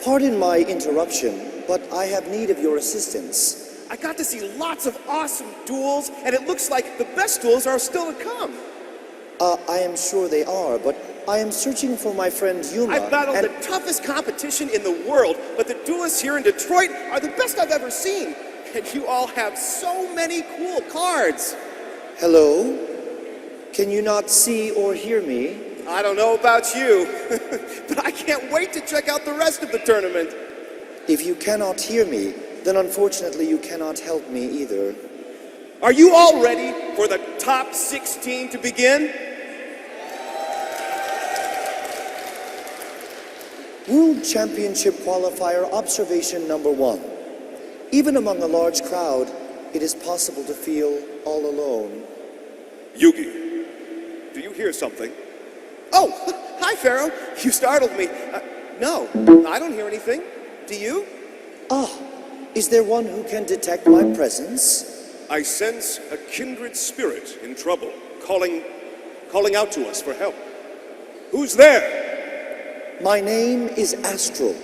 Pardon my interruption, but I have need of your assistance. I got to see lots of awesome duels, and it looks like the best duels are still to come. I am sure they are, but I am searching for my friend Yuma. I've battled the toughest competition in the world, but the duelists here in Detroit are the best I've ever seen. And you all have so many cool cards. Hello? Can you not see or hear me? I don't know about you, but I can't wait to check out the rest of the tournament. If you cannot hear me, then unfortunately you cannot help me either. Are you all ready for the top 16 to begin? World Championship Qualifier Observation Number 1. Even among a large crowd, it is possible to feel all alone. Yugi, do you hear something? Oh, hi, Pharaoh. You startled me. No, I don't hear anything. Do you? Ah, is there one who can detect my presence? I sense a kindred spirit in trouble, calling out to us for help. Who's there? My name is Astral,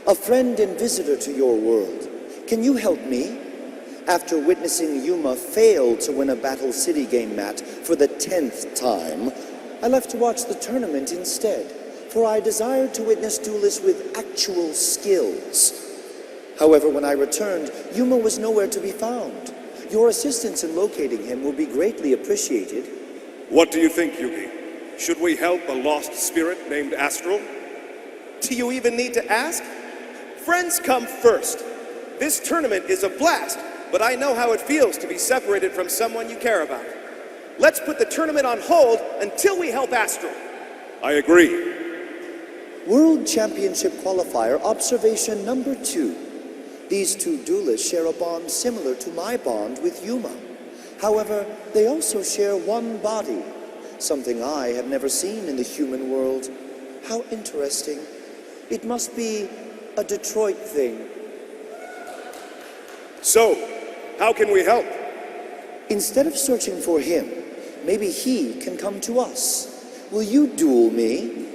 a friend and visitor to your world. Can you help me? After witnessing Yuma fail to win a Battle City game mat for the 10th time, I left to watch the tournament instead, for I desired to witness duelists with actual skills. However, when I returned, Yuma was nowhere to be found. Your assistance in locating him will be greatly appreciated. What do you think, Yugi? Should we help a lost spirit named Astral? Do you even need to ask? Friends come first. This tournament is a blast, but I know how it feels to be separated from someone you care about. Let's put the tournament on hold until we help Astral. I agree. World Championship Qualifier Observation Number 2. These two duelists share a bond similar to my bond with Yuma. However, they also share one body, something I have never seen in the human world. How interesting. It must be a Detroit thing. So, how can we help? Instead of searching for him, maybe he can come to us. Will you duel me?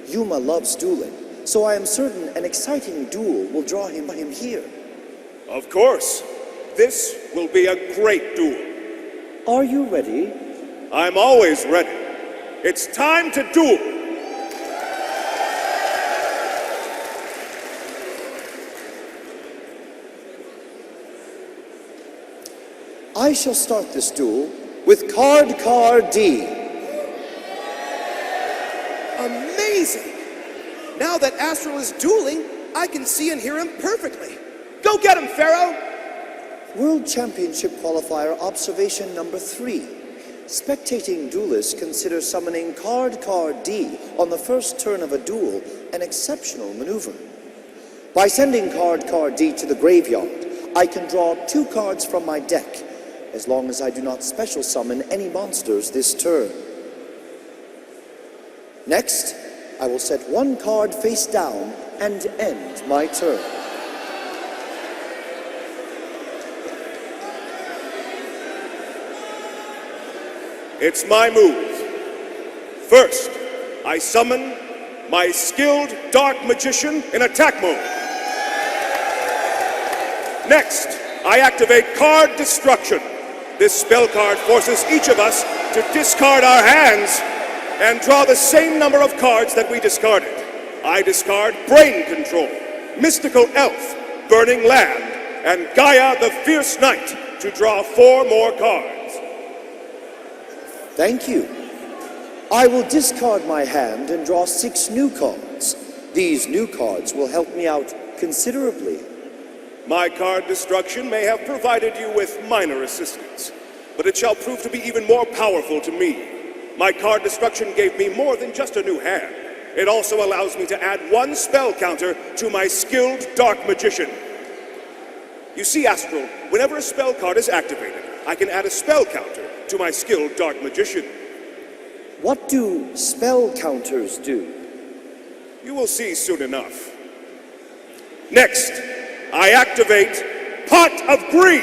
Yuma loves dueling, so I am certain an exciting duel will draw him here. Of course. This will be a great duel. Are you ready? I'm always ready. It's time to duel. I shall start this duel with card D. Amazing! Now that Astral is dueling, I can see and hear him perfectly. Go get him, Pharaoh! World Championship Qualifier Observation Number 3. Spectating duelists consider summoning card D on the first turn of a duel an exceptional maneuver. By sending card D to the graveyard, I can draw 2 cards from my deck, as long as I do not special summon any monsters this turn. Next, I will set 1 card face down and end my turn. It's my move. First, I summon my skilled Dark Magician in attack mode. Next, I activate Card Destruction. This spell card forces each of us to discard our hands and draw the same number of cards that we discarded. I discard Brain Control, Mystical Elf, Burning Land, and Gaia the Fierce Knight to draw 4 more cards. Thank you. I will discard my hand and draw 6 new cards. These new cards will help me out considerably. My card destruction may have provided you with minor assistance, but it shall prove to be even more powerful to me. My card destruction gave me more than just a new hand. It also allows me to add 1 spell counter to my skilled Dark Magician. You see, Astral, whenever a spell card is activated, I can add a spell counter to my skilled Dark Magician. What do spell counters do? You will see soon enough. Next, I activate Pot of Greed.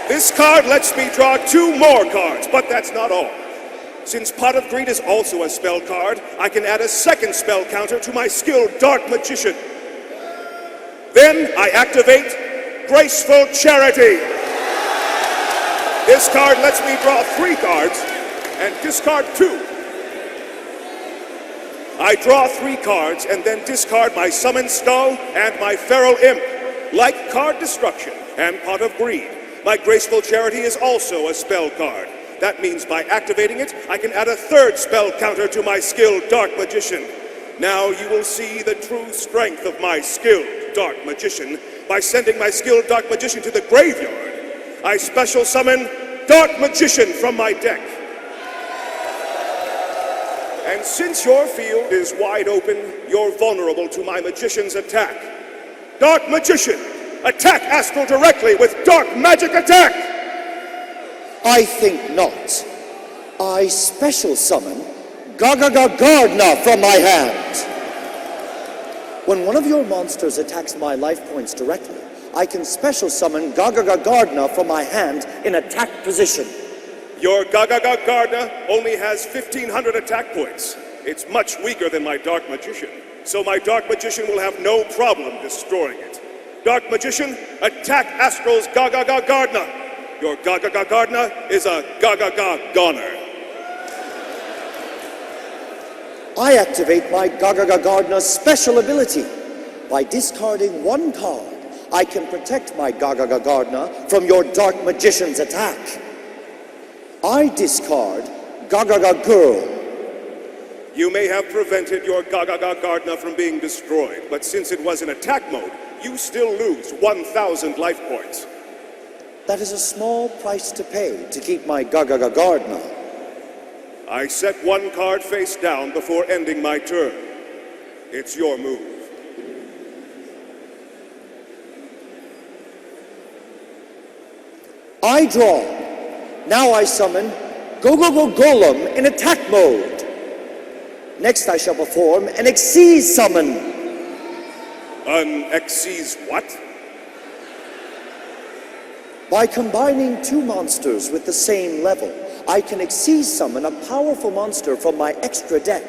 This card lets me draw 2 more cards, but that's not all. Since Pot of Greed is also a spell card, I can add a second spell counter to my skill Dark Magician. Then I activate Graceful Charity. This card lets me draw 3 cards and discard 2. I draw 3 cards and then discard my Summoned Skull and my Feral Imp. Like Card Destruction and Pot of Greed, my Graceful Charity is also a spell card. That means by activating it, I can add a 3rd spell counter to my skill Dark Magician. Now you will see the true strength of my skill Dark Magician by sending my skill Dark Magician to the graveyard. I special summon Dark Magician from my deck. And since your field is wide open, you're vulnerable to my Magician's attack. Dark Magician, attack Astral directly with Dark Magic Attack! I think not. I special summon Gardner from my hand. When one of your monsters attacks my life points directly, I can special summon Gardner from my hand in attack position. Your Gardner only has 1,500 attack points. It's much weaker than my Dark Magician, so my Dark Magician will have no problem destroying it. Dark Magician, attack Astral's Gardner. Your Gardner is a Goner. I activate my Gardner's special ability. By discarding 1 card, I can protect my Gardner from your Dark Magician's attack. I discard Girl. You may have prevented your Gardner from being destroyed, but since it was in attack mode, you still lose 1,000 life points. That is a small price to pay to keep my Gardner. I set 1 card face down before ending my turn. It's your move. I draw. Now I summon Golem in attack mode. Next I shall perform an Xyz summon. An Xyz what? By combining 2 monsters with the same level, I can Xyz summon a powerful monster from my extra deck.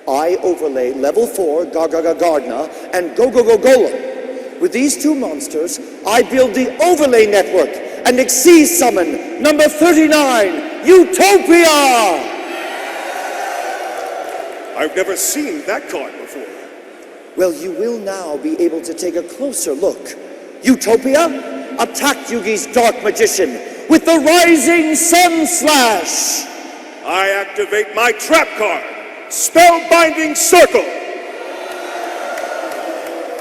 I overlay level 4 Gardner and Golem. With these 2 monsters, I build the overlay network and Xyz summon number 39, Utopia! I've never seen that card before. Well, you will now be able to take a closer look. Utopia, attack Yugi's Dark Magician with the Rising Sun Slash! I activate my trap card, Spellbinding Circle!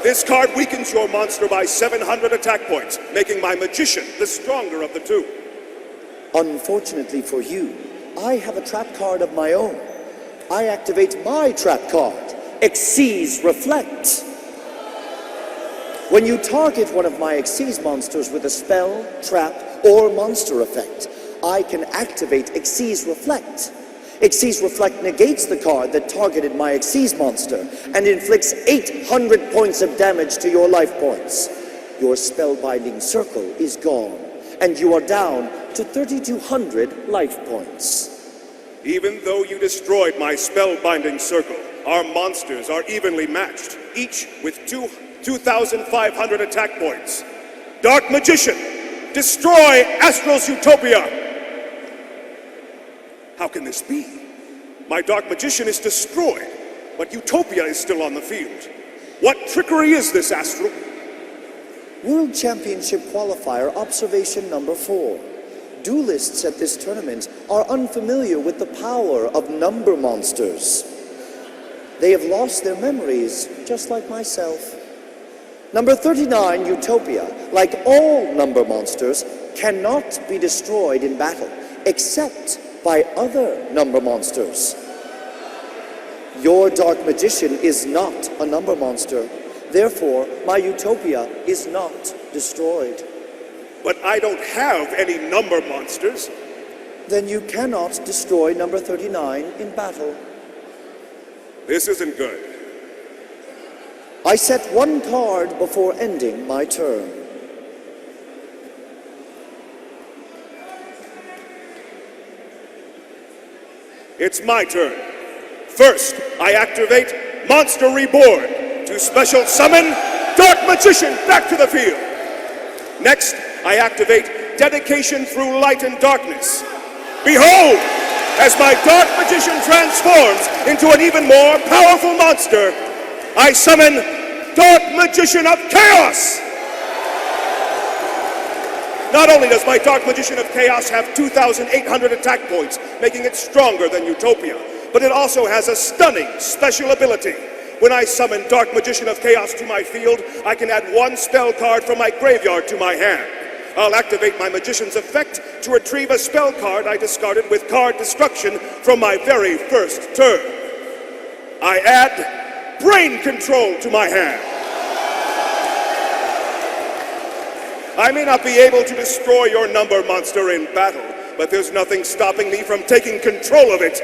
This card weakens your monster by 700 attack points, making my Magician the stronger of the 2. Unfortunately for you, I have a trap card of my own. I activate my trap card, Xyz Reflect. When you target one of my Xyz monsters with a spell, trap, or monster effect, I can activate Xyz Reflect. Xyz Reflect negates the card that targeted my Xyz monster and inflicts 800 points of damage to your life points. Your Spellbinding Circle is gone, and you are down to 3,200 life points. Even though you destroyed my Spellbinding Circle, our monsters are evenly matched, each with 2,500 attack points. Dark Magician, destroy Astral's Utopia! How can this be? My Dark Magician is destroyed, but Utopia is still on the field. What trickery is this, Astral? World Championship Qualifier Observation Number 4. Duelists at this tournament are unfamiliar with the power of number monsters. They have lost their memories, just like myself. Number 39, Utopia, like all number monsters, cannot be destroyed in battle, except by other number monsters. Your Dark Magician is not a number monster. Therefore, my Utopia is not destroyed. But I don't have any number monsters. Then you cannot destroy number 39 in battle. This isn't good. I set 1 card before ending my turn. It's my turn. First, I activate Monster Reborn to special summon Dark Magician back to the field. Next, I activate Dedication Through Light and Darkness. Behold, as my Dark Magician transforms into an even more powerful monster, I summon Dark Magician of Chaos! Not only does my Dark Magician of Chaos have 2,800 attack points, making it stronger than Utopia, but it also has a stunning special ability. When I summon Dark Magician of Chaos to my field, I can add one spell card from my graveyard to my hand. I'll activate my Magician's Effect to retrieve a spell card I discarded with card destruction from my very first turn. I add Brain Control to my hand. I may not be able to destroy your number monster in battle, but there's nothing stopping me from taking control of it.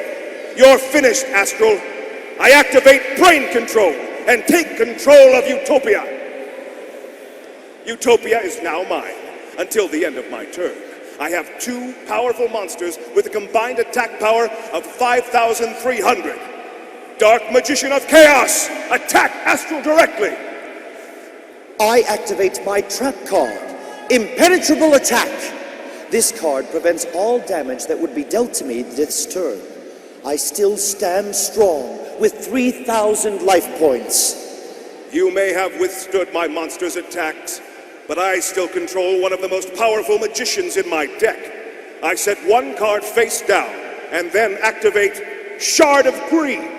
You're finished, Astral. I activate Brain Control and take control of Utopia. Utopia is now mine until the end of my turn. I have two powerful monsters with a combined attack power of 5,300. Dark Magician of Chaos, attack Astral directly. I activate my trap card, Impenetrable Attack. This card prevents all damage that would be dealt to me this turn. I still stand strong with 3,000 life points. You may have withstood my monster's attacks, but I still control one of the most powerful magicians in my deck. I set one card face down and then activate Shard of Greed.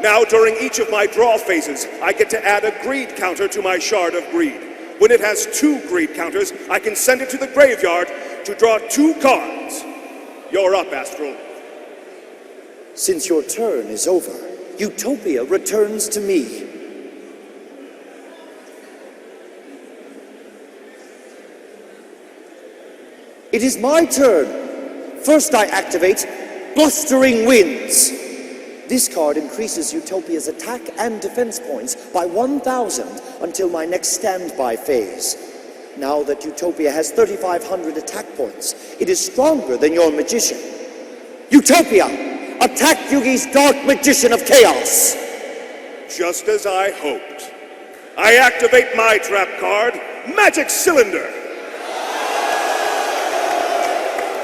Now, during each of my draw phases, I get to add a greed counter to my Shard of Greed. When it has 2 greed counters, I can send it to the graveyard to draw 2 cards. You're up, Astral. Since your turn is over, Utopia returns to me. It is my turn. First I activate Blustering Winds. This card increases Utopia's attack and defense points by 1,000 until my next standby phase. Now that Utopia has 3,500 attack points, it is stronger than your magician. Utopia, attack Yugi's Dark Magician of Chaos! Just as I hoped. I activate my trap card, Magic Cylinder.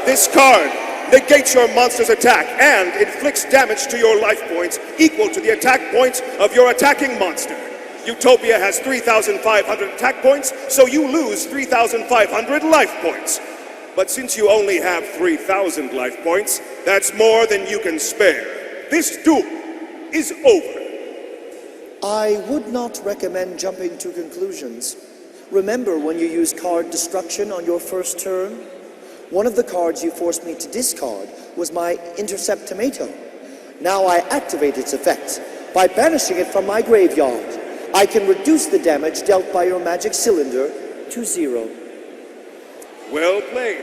This card negates your monster's attack and inflicts damage to your life points equal to the attack points of your attacking monster. Utopia has 3,500 attack points, so you lose 3,500 life points. But since you only have 3,000 life points, that's more than you can spare. This duel is over. I would not recommend jumping to conclusions. Remember when you used card destruction on your first turn? One of the cards you forced me to discard was my Intercept Tomato. Now I activate its effect. By banishing it from my graveyard, I can reduce the damage dealt by your Magic Cylinder to 0. Well played.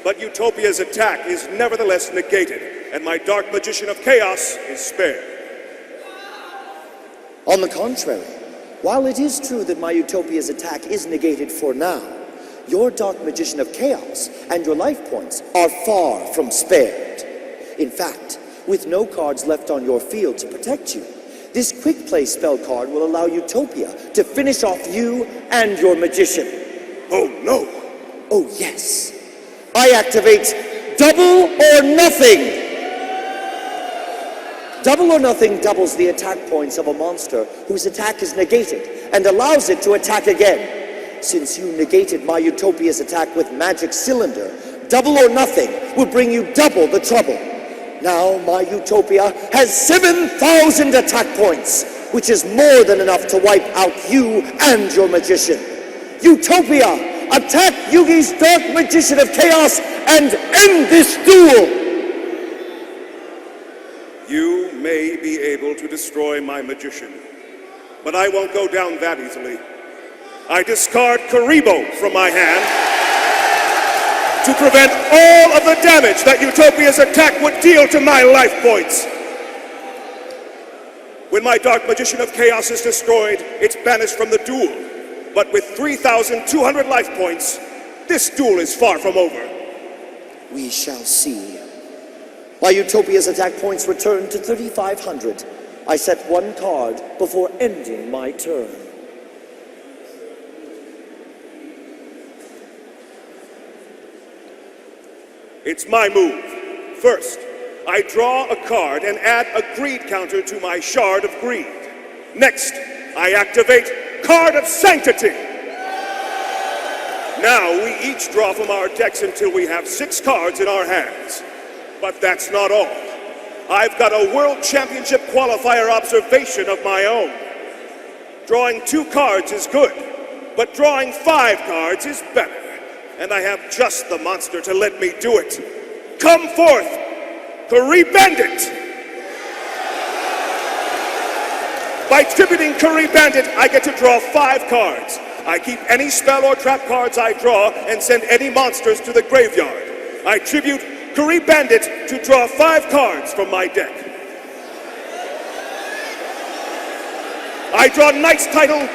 But Utopia's attack is nevertheless negated, and my Dark Magician of Chaos is spared. On the contrary, while it is true that my Utopia's attack is negated for now, your Dark Magician of Chaos and your life points are far from spared. In fact, with no cards left on your field to protect you, this quick play spell card will allow Utopia to finish off you and your magician. Oh no! Oh yes. I activate Double or Nothing! Double or Nothing doubles the attack points of a monster whose attack is negated and allows it to attack again. Since you negated my Utopia's attack with Magic Cylinder, Double or Nothing will bring you double the trouble. Now my Utopia has 7,000 attack points, which is more than enough to wipe out you and your magician. Utopia, attack Yugi's Dark Magician of Chaos and end this duel! You may be able to destroy my magician, but I won't go down that easily. I discard Karibo from my hand to prevent all of the damage that Utopia's attack would deal to my life points. When my Dark Magician of Chaos is destroyed, it's banished from the duel. But with 3,200 life points, this duel is far from over. We shall see. My Utopia's attack points return to 3,500. I set one card before ending my turn. It's my move. First, I draw a card and add a greed counter to my Shard of Greed. Next, I activate Card of Sanctity. Now we each draw from our decks until we have 6 cards in our hands. But that's not all. I've got a World Championship qualifier observation of my own. Drawing 2 cards is good, but drawing 5 cards is better. And I have just the monster to let me do it. Come forth, Curry Bandit! By tributing Curry Bandit, I get to draw 5 cards. I keep any spell or trap cards I draw and send any monsters to the graveyard. I tribute Curry Bandit to draw 5 cards from my deck. I draw Knight's Title,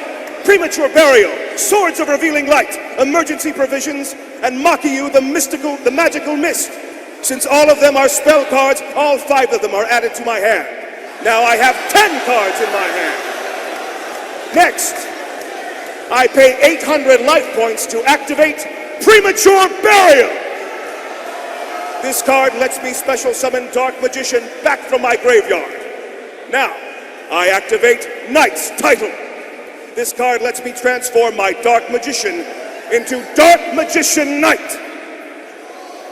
Premature Burial, Swords of Revealing Light, Emergency Provisions, and Makiyu, the Magical Mist. Since all of them are spell cards, all 5 of them are added to my hand. Now I have 10 cards in my hand. Next, I pay 800 life points to activate Premature Burial. This card lets me special summon Dark Magician back from my graveyard. Now, I activate Knight's Title. This card lets me transform my Dark Magician into Dark Magician Knight.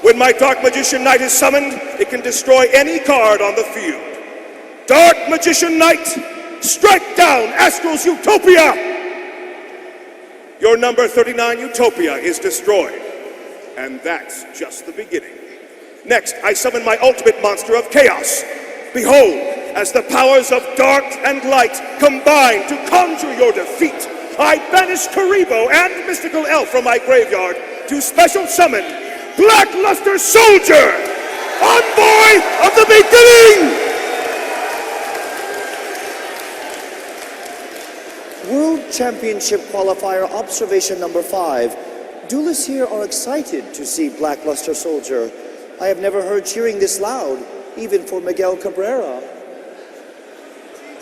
When my Dark Magician Knight is summoned, it can destroy any card on the field. Dark Magician Knight, strike down Astral's Utopia! Your number 39 Utopia is destroyed. And that's just the beginning. Next, I summon my ultimate monster of chaos. Behold, as the powers of dark and light combine to conjure your defeat, I banish Karibo and Mystical Elf from my graveyard to special summon Blackluster Soldier, Envoy of the Beginning! World Championship Qualifier Observation number 5. Duelists here are excited to see Blackluster Soldier. I have never heard cheering this loud, even for Miguel Cabrera.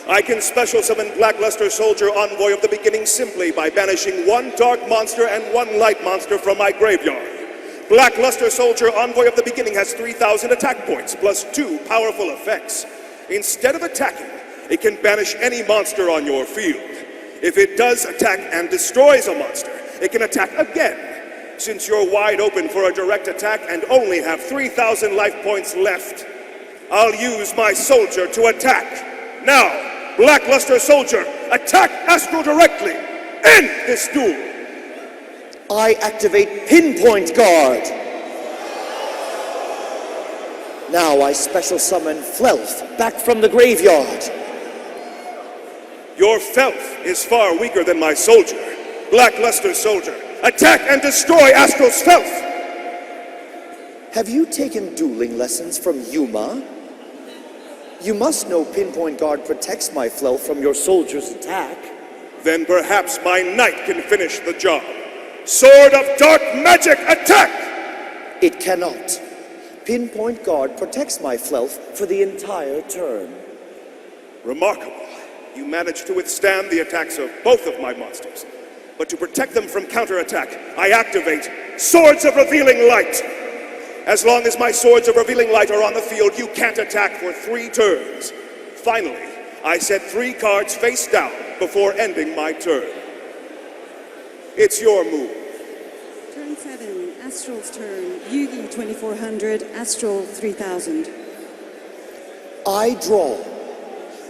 I can special summon Blackluster Soldier, Envoy of the Beginning, simply by banishing 1 dark monster and 1 light monster from my graveyard. Blackluster Soldier, Envoy of the Beginning, has 3,000 attack points, plus 2 powerful effects. Instead of attacking, it can banish any monster on your field. If it does attack and destroys a monster, it can attack again. Since you're wide open for a direct attack and only have 3,000 life points left, I'll use my soldier to attack. Now, Blackluster Soldier, attack Astral directly. End this duel. I activate Pinpoint Guard. Now I special summon Flelf back from the graveyard. Your Felf is far weaker than my soldier. Blackluster Soldier, attack and destroy Astral's Felf! Have you taken dueling lessons from Yuma? You must know Pinpoint Guard protects my Flelf from your soldier's attack. Then perhaps my knight can finish the job. Sword of Dark Magic, attack! It cannot. Pinpoint Guard protects my Flelf for the entire turn. Remarkable. You managed to withstand the attacks of both of my monsters. But to protect them from counterattack, I activate Swords of Revealing Light. As long as my Swords of Revealing Light are on the field, you can't attack for 3 turns. Finally, I set 3 cards face down before ending my turn. It's your move. Turn 7, Astral's turn. Yugi 2400, Astral 3000. I draw.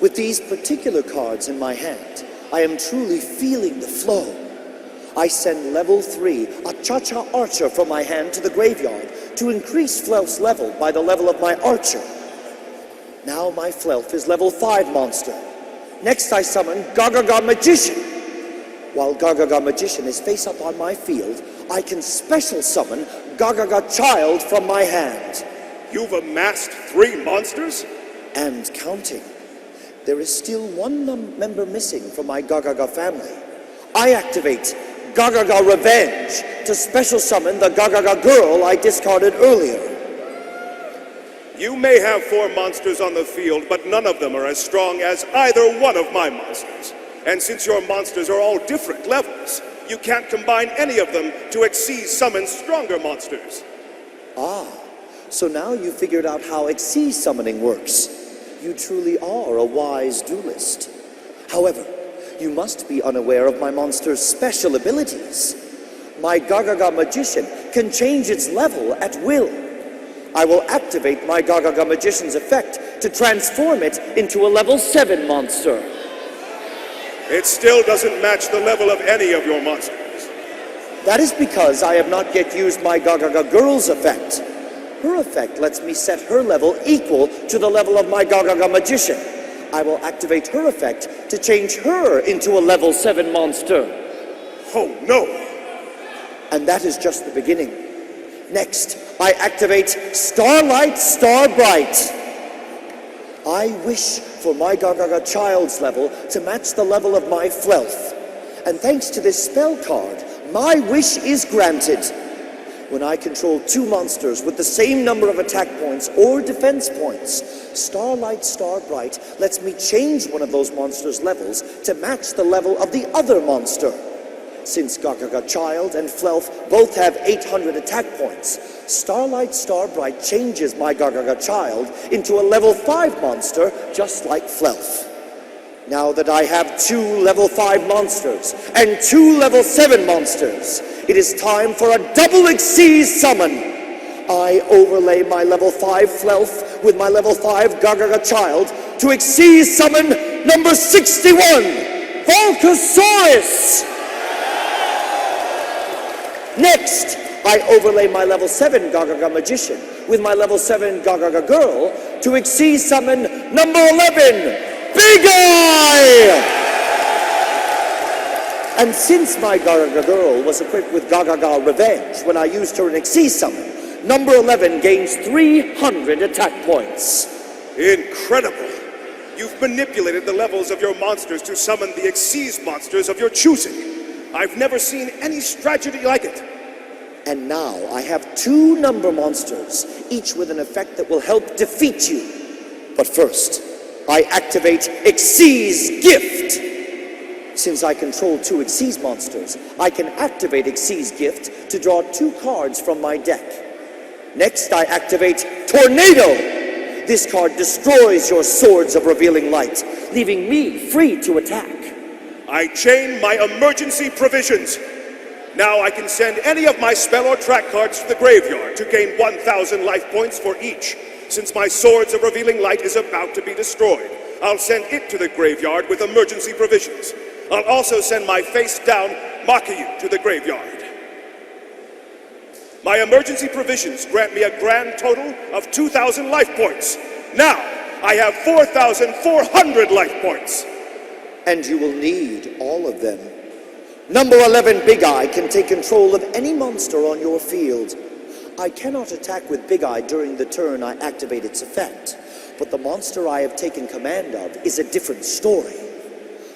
With these particular cards in my hand, I am truly feeling the flow. I send level 3, a Cha-Cha Archer from my hand to the graveyard to increase Flelf's level by the level of my Archer. Now my Flelf is level 5 monster. Next I summon Gagaga Magician. While Gagaga Magician is face up on my field, I can special summon Gagaga Child from my hand. You've amassed 3 monsters? And counting. There is still 1 member missing from my Gagaga family. I activate Gagaga Revenge to special summon the Gagaga girl I discarded earlier. You may have 4 monsters on the field, but none of them are as strong as either one of my monsters. And since your monsters are all different levels, you can't combine any of them to Xyz summon stronger monsters. So now you figured out how Xyz summoning works. You truly are a wise duelist. However, you must be unaware of my monster's special abilities. My Gagaga Magician can change its level at will. I will activate my Gagaga Magician's effect to transform it into a level 7 monster. It still doesn't match the level of any of your monsters. That is because I have not yet used my Gagaga Girl's effect. Her effect lets me set her level equal to the level of my Gagaga Magician. I will activate her effect to change her into a level 7 monster. Oh no! And that is just the beginning. Next, I activate Starlight Starbright. I wish for my Gagaga Child's level to match the level of my Flelf. And thanks to this spell card, my wish is granted. When I control 2 monsters with the same number of attack points or defense points, Starlight Starbright lets me change one of those monsters' levels to match the level of the other monster. Since Gagaga Child and Flelf both have 800 attack points, Starlight Starbright changes my Gagaga Child into a level 5 monster just like Flelf. Now that I have 2 level 5 monsters and 2 level 7 monsters, it is time for a double Xyz summon. I overlay my level 5 Flelf with my level 5 Gagaga Child to Xyz summon number 61, Volcasaurus! Next, I overlay my level 7 Gagaga Magician with my level 7 Gagaga Girl to Xyz summon number 11, Big Eye! And since my Gagaga Girl was equipped with Gagaga Revenge when I used her in Xyz summon, number 11 gains 300 attack points. Incredible! You've manipulated the levels of your monsters to summon the Xyz monsters of your choosing. I've never seen any strategy like it. And now I have 2 number monsters, each with an effect that will help defeat you. But first, I activate Xyz Gift. Since I control 2 Xyz monsters, I can activate Xyz Gift to draw 2 cards from my deck. Next, I activate Tornado. This card destroys your Swords of Revealing Light, leaving me free to attack. I chain my emergency provisions. Now I can send any of my spell or track cards to the graveyard to gain 1,000 life points for each. Since my Swords of Revealing Light is about to be destroyed, I'll send it to the graveyard with emergency provisions. I'll also send my face-down Makiyu to the graveyard. My emergency provisions grant me a grand total of 2,000 life points. Now, I have 4,400 life points. And you will need all of them. Number 11, Big Eye, can take control of any monster on your field. I cannot attack with Big Eye during the turn I activate its effect, but the monster I have taken command of is a different story.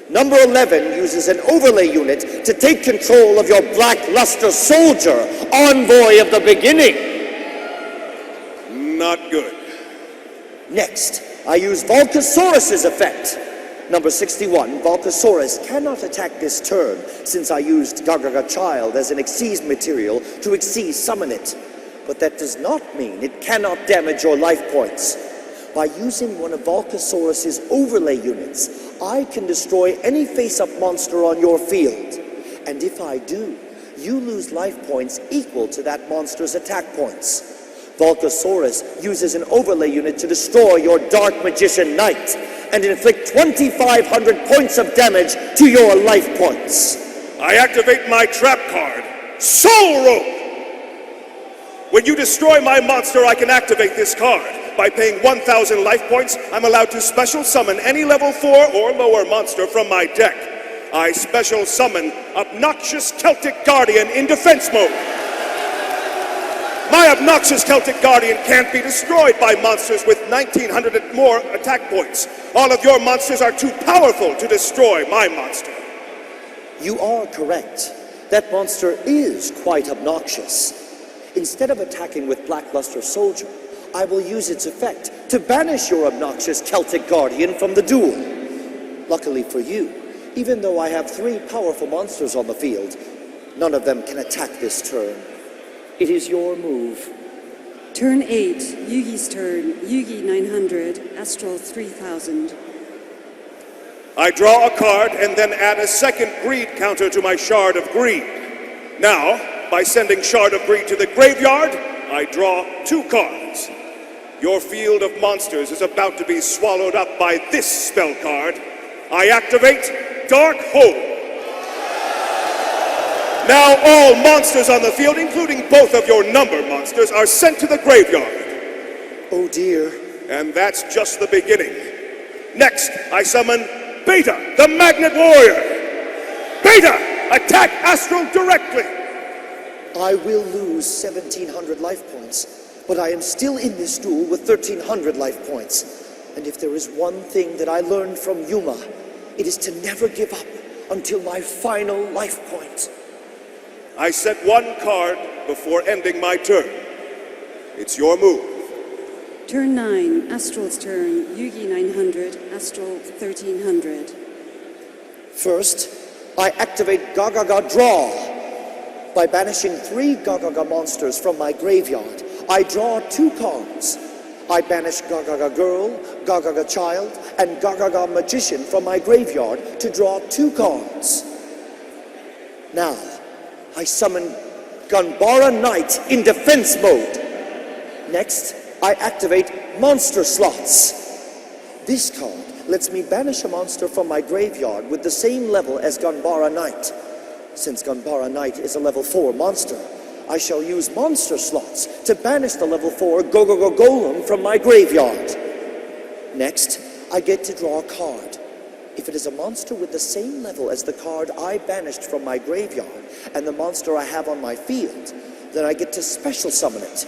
Number 11 uses an overlay unit to take control of your Black Luster Soldier, Envoy of the Beginning. Not good. Next, I use Volcasaurus's effect. Number 61, Volcasaurus cannot attack this turn since I used Gagaga Child as an Xyz material to Xyz summon it. But that does not mean it cannot damage your life points. By using one of Volcasaurus's overlay units, I can destroy any face-up monster on your field. And if I do, you lose life points equal to that monster's attack points. Volcasaurus uses an overlay unit to destroy your Dark Magician Knight and inflict 2,500 points of damage to your life points. I activate my trap card, Soul Rope! When you destroy my monster, I can activate this card. By paying 1,000 life points, I'm allowed to special summon any level 4 or lower monster from my deck. I special summon Obnoxious Celtic Guardian in defense mode. My Obnoxious Celtic Guardian can't be destroyed by monsters with 1,900 and more attack points. All of your monsters are too powerful to destroy my monster. You are correct. That monster is quite obnoxious. Instead of attacking with Black Luster Soldier, I will use its effect to banish your obnoxious Celtic guardian from the duel. Luckily for you, even though I have 3 powerful monsters on the field, none of them can attack this turn. It is your move. Turn 8, Yugi's turn. Yugi 900, Astral 3000. I draw a card and then add a second greed counter to my Shard of Greed. Now, by sending Shard of Greed to the graveyard, I draw 2 cards. Your field of monsters is about to be swallowed up by this spell card. I activate Dark Hole. Now all monsters on the field, including both of your number monsters, are sent to the graveyard. Oh dear. And that's just the beginning. Next, I summon Beta, the Magnet Warrior. Beta, attack Astral directly. I will lose 1,700 life points, but I am still in this duel with 1,300 life points. And if there is one thing that I learned from Yuma, it is to never give up until my final life point. I set 1 card before ending my turn. It's your move. Turn 9, Astral's turn. Yugi 900, Astral 1300. First, I activate Gagaga Draw. By banishing 3 Gagaga monsters from my graveyard, I draw 2 cards. I banish Gagaga Girl, Gagaga Child, and Gagaga Magician from my graveyard to draw 2 cards. Now, I summon Ganbara Knight in defense mode. Next, I activate Monster Slots. This card lets me banish a monster from my graveyard with the same level as Ganbara Knight. Since Ganbara Knight is a level 4 monster, I shall use Monster Slots to banish the level 4 Gogogo Golem from my graveyard. Next, I get to draw a card. If it is a monster with the same level as the card I banished from my graveyard and the monster I have on my field, then I get to special summon it.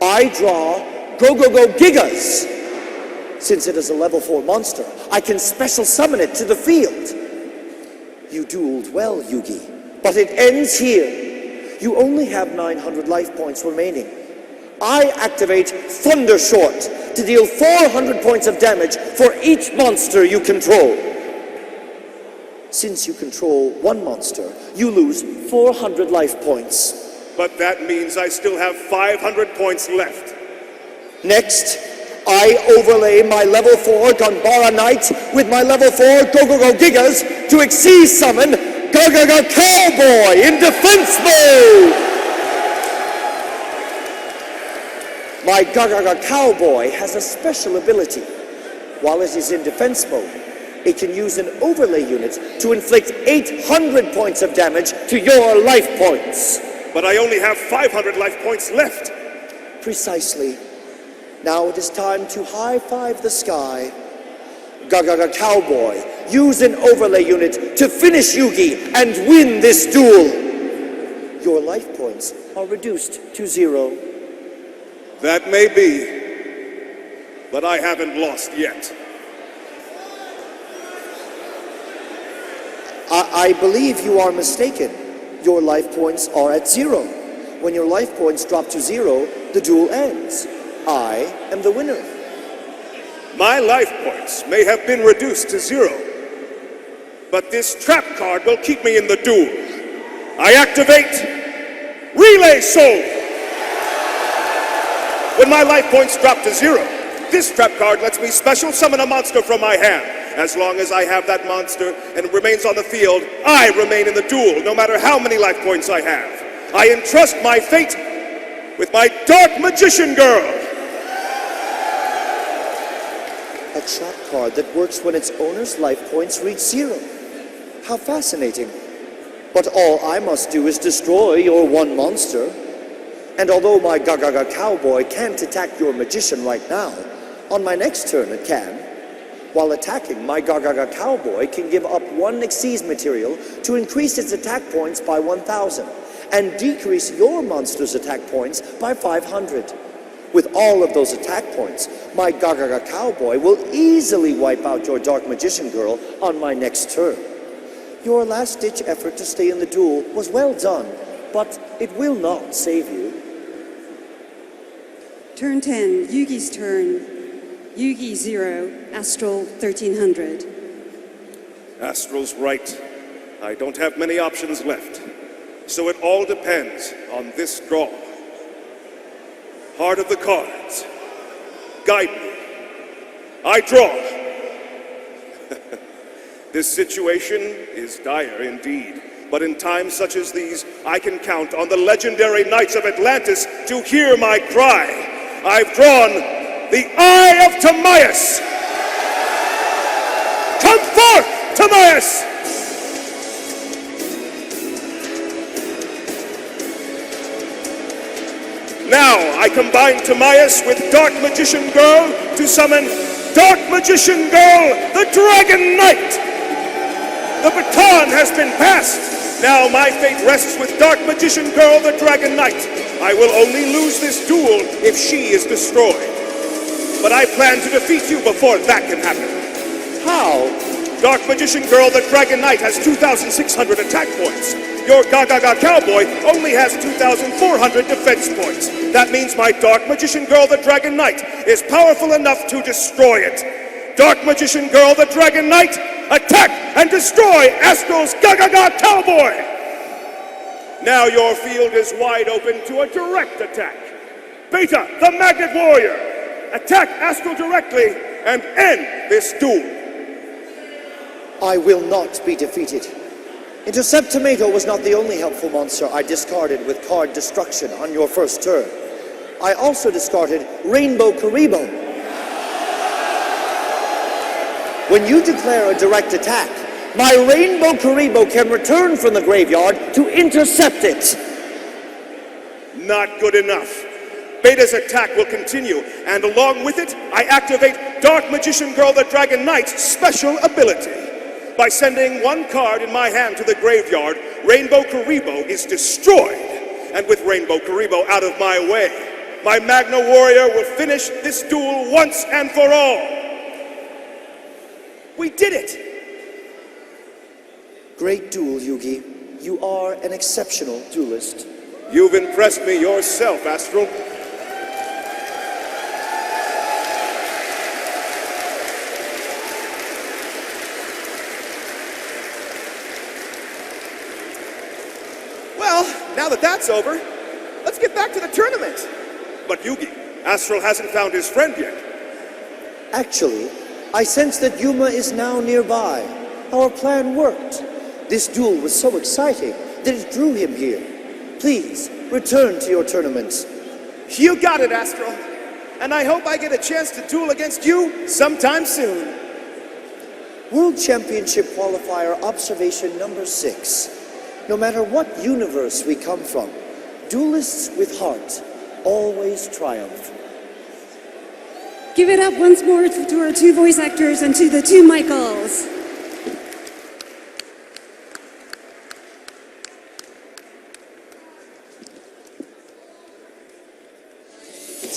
I draw Gogogo Gigas. Since it is a level 4 monster, I can special summon it to the field. You dueled well, Yugi, but it ends here. You only have 900 life points remaining. I activate Thunder Short to deal 400 points of damage for each monster you control. Since you control 1 monster, you lose 400 life points. But that means I still have 500 points left. Next, I overlay my level 4 Ganbara Knight with my level 4 Gogogo Gigas to Exceed summon Gagaga Cowboy in defense mode! My Gagaga Cowboy has a special ability. While it is in defense mode, it can use an overlay unit to inflict 800 points of damage to your life points. But I only have 500 life points left. Precisely. Now it is time to high-five the sky. Gagaga Cowboy, use an overlay unit to finish Yugi and win this duel. Your life points are reduced to 0. That may be, but I haven't lost yet. I believe you are mistaken. Your life points are at 0. When your life points drop to 0, the duel ends. I am the winner. My life points may have been reduced to 0, but this trap card will keep me in the duel. I activate Relay Soul. When my life points drop to 0, this trap card lets me special summon a monster from my hand. As long as I have that monster and it remains on the field, I remain in the duel, no matter how many life points I have. I entrust my fate with my Dark Magician Girl. A trap card that works when its owner's life points reach 0. How fascinating. But all I must do is destroy your 1 monster. And although my Gagaga Cowboy can't attack your magician right now, on my next turn it can. While attacking, my Gagaga Cowboy can give up 1 Xyz material to increase its attack points by 1,000 and decrease your monster's attack points by 500. With all of those attack points, my Gagaga Cowboy will easily wipe out your Dark Magician Girl on my next turn. Your last-ditch effort to stay in the duel was well done, but it will not save you. Turn 10, Yugi's turn. Yugi 0, Astral 1300. Astral's right. I don't have many options left. So it all depends on this draw. Heart of the cards. Guide me. I draw. This situation is dire indeed. But in times such as these, I can count on the legendary Knights of Atlantis to hear my cry. I've drawn the Eye of Timaeus. Come forth, Timaeus! Now I combine Timaeus with Dark Magician Girl to summon Dark Magician Girl, the Dragon Knight! The baton has been passed. Now my fate rests with Dark Magician Girl, the Dragon Knight. I will only lose this duel if she is destroyed. But I plan to defeat you before that can happen. How? Dark Magician Girl, the Dragon Knight has 2,600 attack points. Your Gaga Cowboy only has 2,400 defense points. That means my Dark Magician Girl, the Dragon Knight, is powerful enough to destroy it. Dark Magician Girl, the Dragon Knight, attack and destroy Astral's Gaga Cowboy! Now your field is wide open to a direct attack. Beta, the Magnet Warrior, attack Astral directly and end this duel. I will not be defeated. Intercept Tomato was not the only helpful monster I discarded with card destruction on your first turn. I also discarded Rainbow Karibo. When you declare a direct attack, my Rainbow Karibo can return from the graveyard to intercept it. Not good enough. Beta's attack will continue, and along with it, I activate Dark Magician Girl the Dragon Knight's special ability. By sending one card in my hand to the graveyard, Rainbow Karibo is destroyed. And with Rainbow Karibo out of my way, my Magna Warrior will finish this duel once and for all. We did it! Great duel, Yugi. You are an exceptional duelist. You've impressed me yourself, Astral. Well, now that that's over, let's get back to the tournament. But Yugi, Astral hasn't found his friend yet. Actually, I sense that Yuma is now nearby. Our plan worked. This duel was so exciting that it drew him here. Please, return to your tournament. You got it, Astral. And I hope I get a chance to duel against you sometime soon. World Championship Qualifier Observation number 6. No matter what universe we come from, duelists with heart always triumph. Give it up once more to our two voice actors and to the two Michaels.